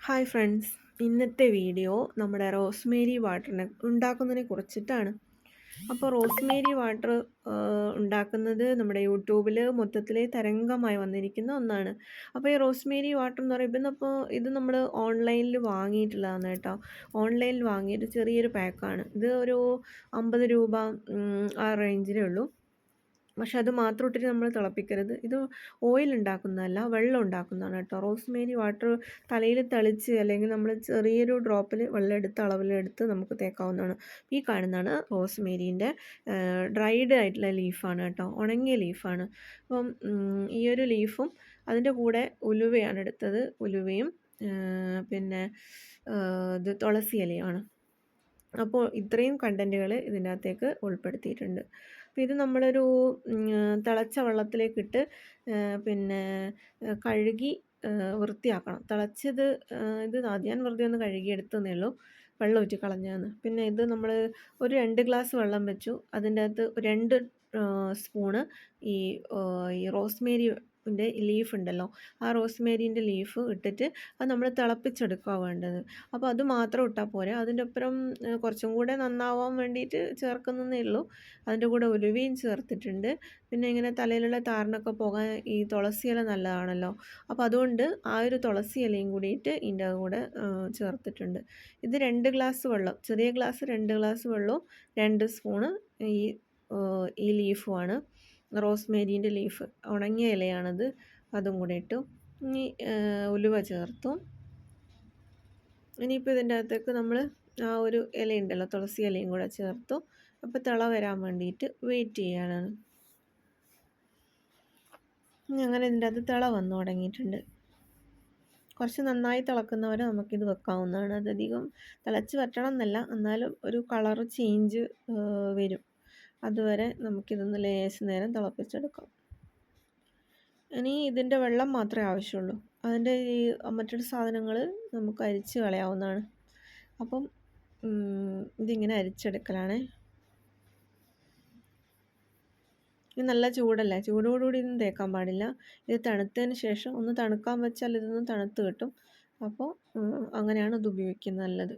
Hi friends, ഇന്നത്തെ video നമ്മുടെ Rosemary വാട്ടറിനെ ഉണ്ടാക്കുന്നതിനെ കുറിച്ചിട്ടാണ്. അപ്പോൾ റോസ്മേരി വാട്ടർ ഉണ്ടാക്കുന്നത് നമ്മുടെ യൂട്യൂബിൽ മൊത്തത്തിൽ തരംഗമായി വന്നിരിക്കുന്ന ഒന്നാണ്. അപ്പോൾ ഈ റോസ്മേരി വാട്ടർ എന്ന് പറയുമ്പോൾ ഇത് നമ്മൾ ഓൺലൈനിൽ വാങ്ങിയിട്ടുള്ളതാണ് കേട്ടോ. ഓൺലൈനിൽ വാങ്ങിയിട്ട് ചെറിയൊരു പാക്കാണ്. ഇത് ഒരു 50 രൂപ ആ റേഞ്ചിലേ ഉള്ളൂ. പക്ഷെ അത് മാത്രം ഇട്ടിട്ട് നമ്മൾ തിളപ്പിക്കരുത്. ഇത് ഓയിൽ ഉണ്ടാക്കുന്നതല്ല, വെള്ളം ഉണ്ടാക്കുന്നതാണ് കേട്ടോ. റോസ്മേരി വാട്ടർ തലയിൽ തളിച്ച് അല്ലെങ്കിൽ നമ്മൾ ചെറിയൊരു ഡ്രോപ്പിൽ വെള്ളം എടുത്ത് അളവിലെടുത്ത് നമുക്ക് തേക്കാവുന്നതാണ്. ഈ കാണുന്നതാണ് റോസ്മേരീൻ്റെ ഡ്രൈഡ് ആയിട്ടുള്ള ലീഫാണ് കേട്ടോ, ഉണങ്ങിയ ലീഫാണ്. അപ്പം ഈ ഒരു ലീഫും അതിൻ്റെ കൂടെ ഉലുവയാണ് എടുത്തത്. ഉലുവയും പിന്നെ ഇത് തുളസി ഇലയാണ്. അപ്പോൾ ഇത്രയും കണ്ടൻറ്റുകൾ ഇതിൻ്റെ അകത്തേക്ക് ഉൾപ്പെടുത്തിയിട്ടുണ്ട്. അപ്പോൾ ഇത് നമ്മളൊരു തിളച്ച വെള്ളത്തിലേക്കിട്ട് പിന്നെ കഴുകി വൃത്തിയാക്കണം. തിളച്ചത് ഇത് ഞാൻ വെറുതെ ഒന്ന് കഴുകിയെടുത്തതേ ഉള്ളൂ, വെള്ളം ഊറ്റി കളഞ്ഞതാണ്. പിന്നെ ഇത് നമ്മൾ ഒരു 2 ഗ്ലാസ് വെള്ളം വെച്ചു. അതിൻ്റെ അകത്ത് 2 സ്പൂണ് ഈ റോസ്മേരി ലീഫ് ഉണ്ടല്ലോ, ആ റോസ്മേരീൻ്റെ ലീഫ് ഇട്ടിട്ട് അത് നമ്മൾ തിളപ്പിച്ചെടുക്കുക വേണ്ടത്. അപ്പോൾ അത് മാത്രം ഇട്ടാൽ പോരാ, അതിൻ്റെ ഒപ്പം കുറച്ചും കൂടെ നന്നാവാൻ വേണ്ടിയിട്ട് ചേർക്കുന്നതേ ഉള്ളൂ. അതിൻ്റെ കൂടെ ഉലുവയും ചേർത്തിട്ടുണ്ട്. പിന്നെ ഇങ്ങനെ തലയിലുള്ള താരനൊക്കെ പോകാൻ ഈ തുളസി ഇല നല്ലതാണല്ലോ, അപ്പോൾ അതുകൊണ്ട് ആ ഒരു തുളസി ഇലയും കൂടിയിട്ട് ഇതിൻ്റെ കൂടെ ചേർത്തിട്ടുണ്ട്. ഇത് 2 ഗ്ലാസ് വെള്ളം, ചെറിയ ഗ്ലാസ് 2 ഗ്ലാസ് വെള്ളവും 2 സ്പൂണ് ഈ ലീഫുമാണ്, റോസ്മേരീൻ്റെ ലീഫ്, ഉണങ്ങിയ ഇലയാണത്. അതും കൂടെ ഇട്ടു. ഇനി ഉലുവ ചേർത്തു. ഇനിയിപ്പോൾ ഇതിൻ്റെ അകത്തേക്ക് നമ്മൾ ആ ഒരു ഇലയുണ്ടല്ലോ, തുളസി ഇലയും കൂടെ ചേർത്തു. അപ്പോൾ തിള വരാൻ വേണ്ടിയിട്ട് വെയിറ്റ് ചെയ്യാനാണ്. അങ്ങനെ ഇതിൻ്റെ അകത്ത് തിള വന്നു തുടങ്ങിയിട്ടുണ്ട്. കുറച്ച് നന്നായി തിളക്കുന്നവരെ നമുക്കിത് വെക്കാവുന്നതാണ്. അതധികം തിളച്ച് വറ്റണം എന്നല്ല, എന്നാലും ഒരു കളർ ചേഞ്ച് വരും. അതുവരെ നമുക്കിതൊന്ന് ലേശം നേരം തിളപ്പിച്ചെടുക്കാം. ഇനി ഇതിൻ്റെ വെള്ളം മാത്രമേ ആവശ്യമുള്ളൂ. അതിൻ്റെ ഈ മറ്റൊരു സാധനങ്ങൾ നമുക്ക് അരിച്ച് കളയാവുന്നതാണ്. അപ്പം ഇതിങ്ങനെ അരിച്ചെടുക്കലാണേ. ഇത് നല്ല ചൂടല്ലേ, ചൂടോടുകൂടി ഇതൊന്നും തേക്കാൻ പാടില്ല. ഇത് തണുത്തതിന് ശേഷം ഒന്ന് തണുക്കാൻ വെച്ചാൽ ഇതൊന്നും തണുത്ത് കിട്ടും. അപ്പോൾ അങ്ങനെയാണ് ഇത് ഉപയോഗിക്കുന്നത് നല്ലത്.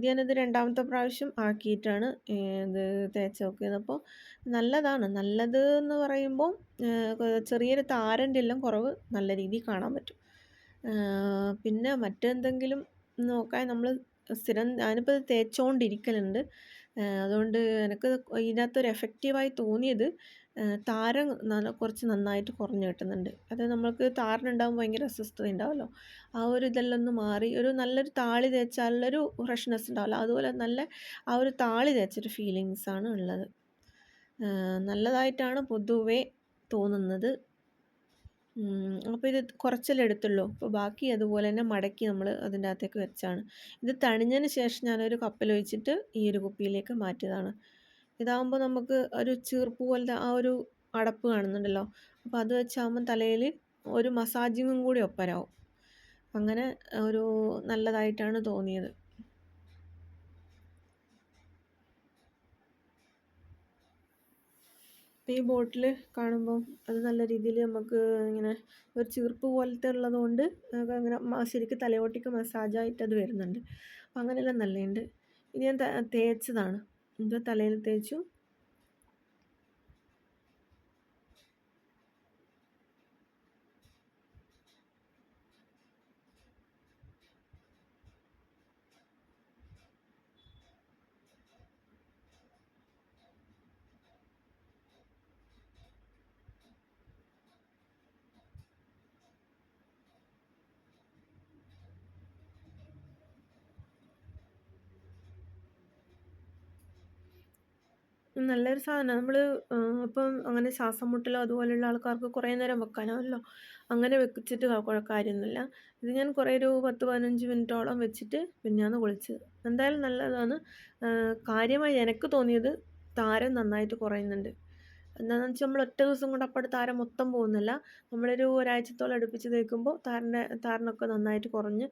ഞാനിത് 2ാമത്തെ പ്രാവശ്യം ആക്കിയിട്ടാണ് ഇത് തേച്ച് നോക്കിയത്. അപ്പോൾ നല്ലതാണ്. നല്ലത് എന്ന് പറയുമ്പോൾ ചെറിയൊരു താരൻ്റെ എല്ലാം കുറവ് നല്ല രീതിയിൽ കാണാൻ പറ്റും. പിന്നെ മറ്റെന്തെങ്കിലും നോക്കാൻ നമ്മൾ ഞാനിപ്പോൾ ഇത് തേച്ചുകൊണ്ടിരിക്കലുണ്ട്. അതുകൊണ്ട് എനിക്ക് ഇതിനകത്തൊരു എഫക്റ്റീവായി തോന്നിയത് താരൻ കുറച്ച് നന്നായിട്ട് കുറഞ്ഞ് കിട്ടുന്നുണ്ട്. അത് നമ്മൾക്ക് താരനുണ്ടാകുമ്പോൾ ഭയങ്കര അസ്വസ്ഥത ഉണ്ടാവുമല്ലോ, ആ ഒരു ഇതെല്ലാം ഒന്ന് മാറി ഒരു നല്ലൊരു താളി തേച്ചാലുള്ളൊരു ഫ്രഷ്നെസ് ഉണ്ടാവില്ല, അതുപോലെ നല്ല ആ ഒരു താളി തേച്ചൊരു ഫീലിങ്സാണ് ഉള്ളത്. നല്ലതായിട്ടാണ് പൊതുവേ തോന്നുന്നത്. അപ്പോൾ ഇത് കുറച്ചല്ലേ എടുത്തുള്ളൂ, അപ്പോൾ ബാക്കി അതുപോലെ തന്നെ മടക്കി നമ്മൾ അതിൻ്റെ അകത്തേക്ക് വെച്ചാണ്. ഇത് തണിഞ്ഞതിന് ശേഷം ഞാനൊരു കപ്പിലൊഴിച്ചിട്ട് ഈ ഒരു കുപ്പിയിലേക്ക് മാറ്റിയതാണ്. ഇതാകുമ്പോൾ നമുക്ക് ഒരു ചീർപ്പ് പോലത്തെ ആ ഒരു അടപ്പ് കാണുന്നുണ്ടല്ലോ, അപ്പോൾ അത് വെച്ചാകുമ്പോൾ തലയിൽ ഒരു മസാജിങ്ങും കൂടി ഒപ്പരാവും. അങ്ങനെ ഒരു നല്ലതായിട്ടാണ് തോന്നിയത്. ഈ ബോട്ടിൽ കാണുമ്പോൾ അത് നല്ല രീതിയിൽ നമുക്ക് ഇങ്ങനെ ഒരു ചീർപ്പ് പോലത്തെ ഉള്ളതുകൊണ്ട് അങ്ങനെ ശരിക്കും തലയോട്ടിക്ക് മസാജായിട്ട് അത് വരുന്നുണ്ട്. അപ്പം അങ്ങനെയെല്ലാം നല്ലതുണ്ട്. ഇത് ഞാൻ തേച്ചതാണ്, ഇത് തലയിൽ തേച്ചു. നല്ലൊരു സാധനമാണ്. നമ്മൾ ഇപ്പം അങ്ങനെ ശ്വാസം മുട്ടലോ അതുപോലെയുള്ള ആൾക്കാർക്ക് കുറേ നേരം വെക്കാനാണല്ലോ, അങ്ങനെ വെച്ചിട്ട് കാര്യമൊന്നുമില്ല. ഇത് ഞാൻ കുറേ ഒരു 10-15 മിനിറ്റോളം വെച്ചിട്ട് പിന്നെയാണ് കുളിച്ചത്. എന്തായാലും നല്ലതാണ്. കാര്യമായി എനിക്ക് തോന്നിയത് താരൻ നന്നായിട്ട് കുറയുന്നുണ്ട്. എന്താണെന്ന് വെച്ചാൽ നമ്മൾ ഒറ്റ ദിവസം കൊണ്ട് അപ്പോൾ താരൻ മൊത്തം പോകുന്നില്ല. നമ്മളൊരു ഒരാഴ്ചത്തോളം അടുപ്പിച്ച് തേക്കുമ്പോൾ താരനൊക്കെ നന്നായിട്ട് കുറഞ്ഞ്